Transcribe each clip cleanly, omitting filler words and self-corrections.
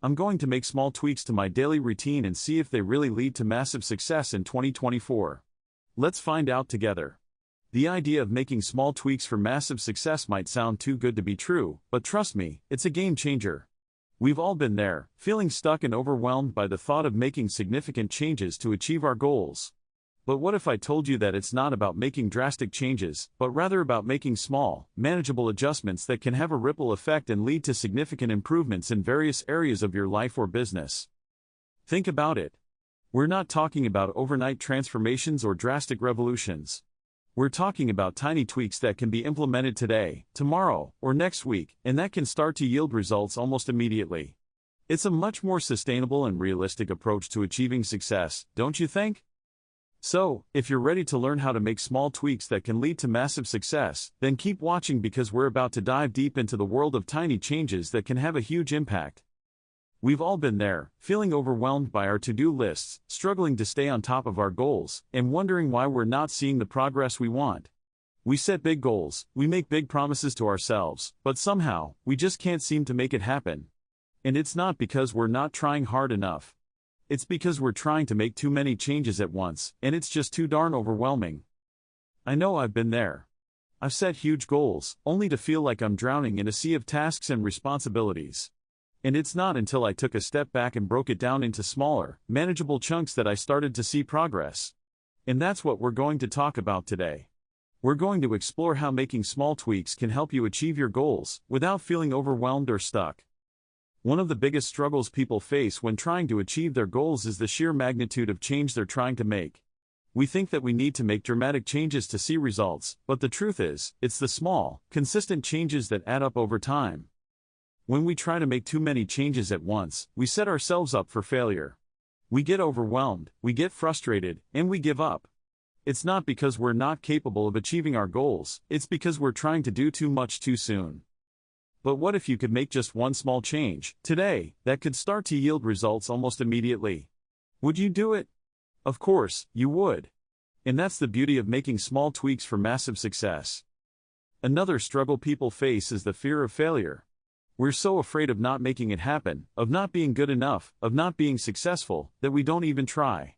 I'm going to make small tweaks to my daily routine and see if they really lead to massive success in 2024. Let's find out together. The idea of making small tweaks for massive success might sound too good to be true, but trust me, it's a game changer. We've all been there, feeling stuck and overwhelmed by the thought of making significant changes to achieve our goals. But what if I told you that it's not about making drastic changes, but rather about making small, manageable adjustments that can have a ripple effect and lead to significant improvements in various areas of your life or business? Think about it. We're not talking about overnight transformations or drastic revolutions. We're talking about tiny tweaks that can be implemented today, tomorrow, or next week, and that can start to yield results almost immediately. It's a much more sustainable and realistic approach to achieving success, don't you think? So, if you're ready to learn how to make small tweaks that can lead to massive success, then keep watching because we're about to dive deep into the world of tiny changes that can have a huge impact. We've all been there, feeling overwhelmed by our to-do lists, struggling to stay on top of our goals, and wondering why we're not seeing the progress we want. We set big goals, we make big promises to ourselves, but somehow, we just can't seem to make it happen. And it's not because we're not trying hard enough. It's because we're trying to make too many changes at once, and it's just too darn overwhelming. I know I've been there. I've set huge goals, only to feel like I'm drowning in a sea of tasks and responsibilities. And it's not until I took a step back and broke it down into smaller, manageable chunks that I started to see progress. And that's what we're going to talk about today. We're going to explore how making small tweaks can help you achieve your goals, without feeling overwhelmed or stuck. One of the biggest struggles people face when trying to achieve their goals is the sheer magnitude of change they're trying to make. We think that we need to make dramatic changes to see results, but the truth is, it's the small, consistent changes that add up over time. When we try to make too many changes at once, we set ourselves up for failure. We get overwhelmed, we get frustrated, and we give up. It's not because we're not capable of achieving our goals, it's because we're trying to do too much too soon. But what if you could make just one small change, today, that could start to yield results almost immediately? Would you do it? Of course, you would. And that's the beauty of making small tweaks for massive success. Another struggle people face is the fear of failure. We're so afraid of not making it happen, of not being good enough, of not being successful, that we don't even try.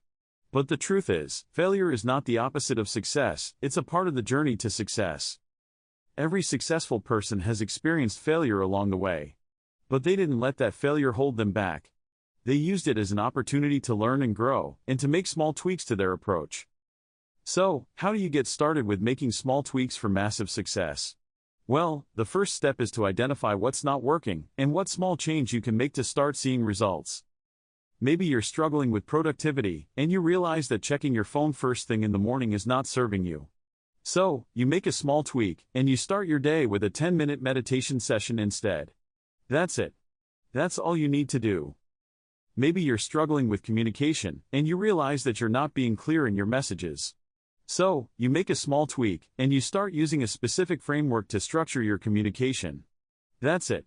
But the truth is, failure is not the opposite of success, it's a part of the journey to success. Every successful person has experienced failure along the way. But they didn't let that failure hold them back. They used it as an opportunity to learn and grow, and to make small tweaks to their approach. So, how do you get started with making small tweaks for massive success? Well, the first step is to identify what's not working, and what small change you can make to start seeing results. Maybe you're struggling with productivity, and you realize that checking your phone first thing in the morning is not serving you. So, you make a small tweak, and you start your day with a 10-minute meditation session instead. That's it. That's all you need to do. Maybe you're struggling with communication, and you realize that you're not being clear in your messages. So, you make a small tweak, and you start using a specific framework to structure your communication. That's it.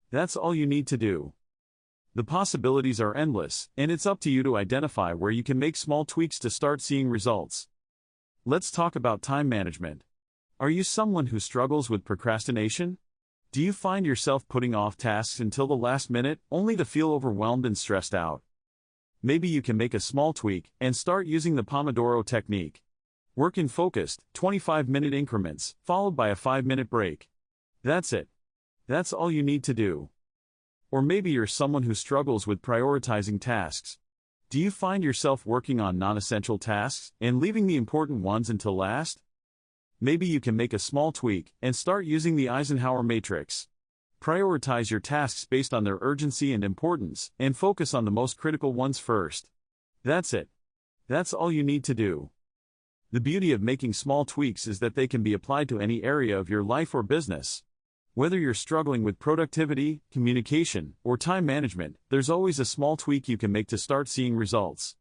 That's all you need to do. The possibilities are endless, and it's up to you to identify where you can make small tweaks to start seeing results. Let's talk about time management. Are you someone who struggles with procrastination? Do you find yourself putting off tasks until the last minute, only to feel overwhelmed and stressed out? Maybe you can make a small tweak and start using the Pomodoro technique. Work in focused, 25-minute increments, followed by a 5-minute break. That's it. That's all you need to do. Or maybe you're someone who struggles with prioritizing tasks. Do you find yourself working on non-essential tasks and leaving the important ones until last? Maybe you can make a small tweak and start using the Eisenhower matrix. Prioritize your tasks based on their urgency and importance, and focus on the most critical ones first. That's it. That's all you need to do. The beauty of making small tweaks is that they can be applied to any area of your life or business. Whether you're struggling with productivity, communication, or time management, there's always a small tweak you can make to start seeing results.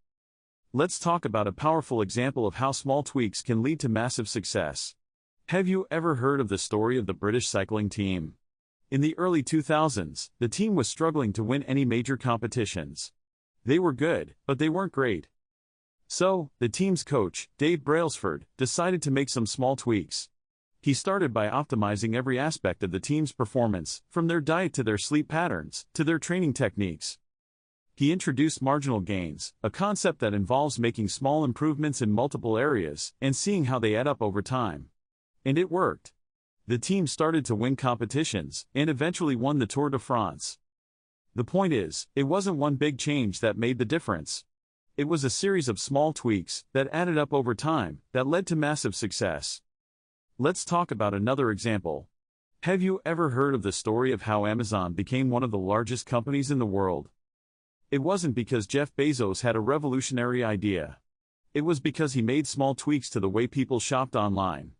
Let's talk about a powerful example of how small tweaks can lead to massive success. Have you ever heard of the story of the British cycling team? In the early 2000s, the team was struggling to win any major competitions. They were good, but they weren't great. So, the team's coach, Dave Brailsford, decided to make some small tweaks. He started by optimizing every aspect of the team's performance, from their diet to their sleep patterns, to their training techniques. He introduced marginal gains, a concept that involves making small improvements in multiple areas and seeing how they add up over time. And it worked. The team started to win competitions and eventually won the Tour de France. The point is, it wasn't one big change that made the difference. It was a series of small tweaks that added up over time that led to massive success. Let's talk about another example. Have you ever heard of the story of how Amazon became one of the largest companies in the world? It wasn't because Jeff Bezos had a revolutionary idea. It was because he made small tweaks to the way people shopped online.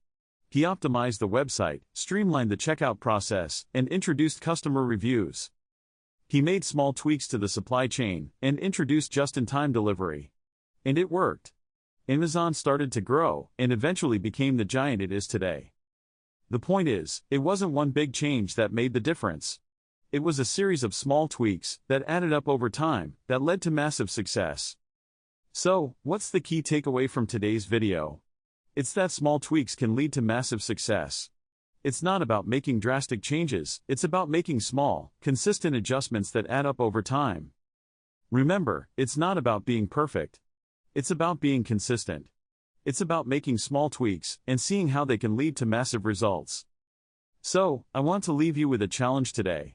He optimized the website, streamlined the checkout process, and introduced customer reviews. He made small tweaks to the supply chain and introduced just-in-time delivery. And it worked. Amazon started to grow and eventually became the giant it is today. The point is, it wasn't one big change that made the difference. It was a series of small tweaks that added up over time that led to massive success. So, what's the key takeaway from today's video? It's that small tweaks can lead to massive success. It's not about making drastic changes, it's about making small, consistent adjustments that add up over time. Remember, it's not about being perfect. It's about being consistent. It's about making small tweaks and seeing how they can lead to massive results. So, I want to leave you with a challenge today.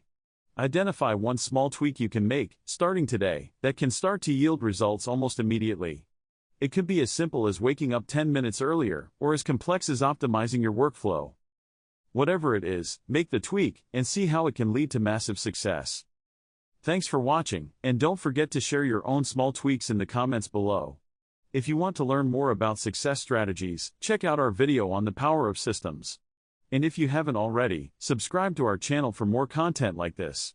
Identify one small tweak you can make, starting today, that can start to yield results almost immediately. It could be as simple as waking up 10 minutes earlier, or as complex as optimizing your workflow. Whatever it is, make the tweak and see how it can lead to massive success. Thanks for watching, and don't forget to share your own small tweaks in the comments below. If you want to learn more about success strategies, check out our video on the power of systems. And if you haven't already, subscribe to our channel for more content like this.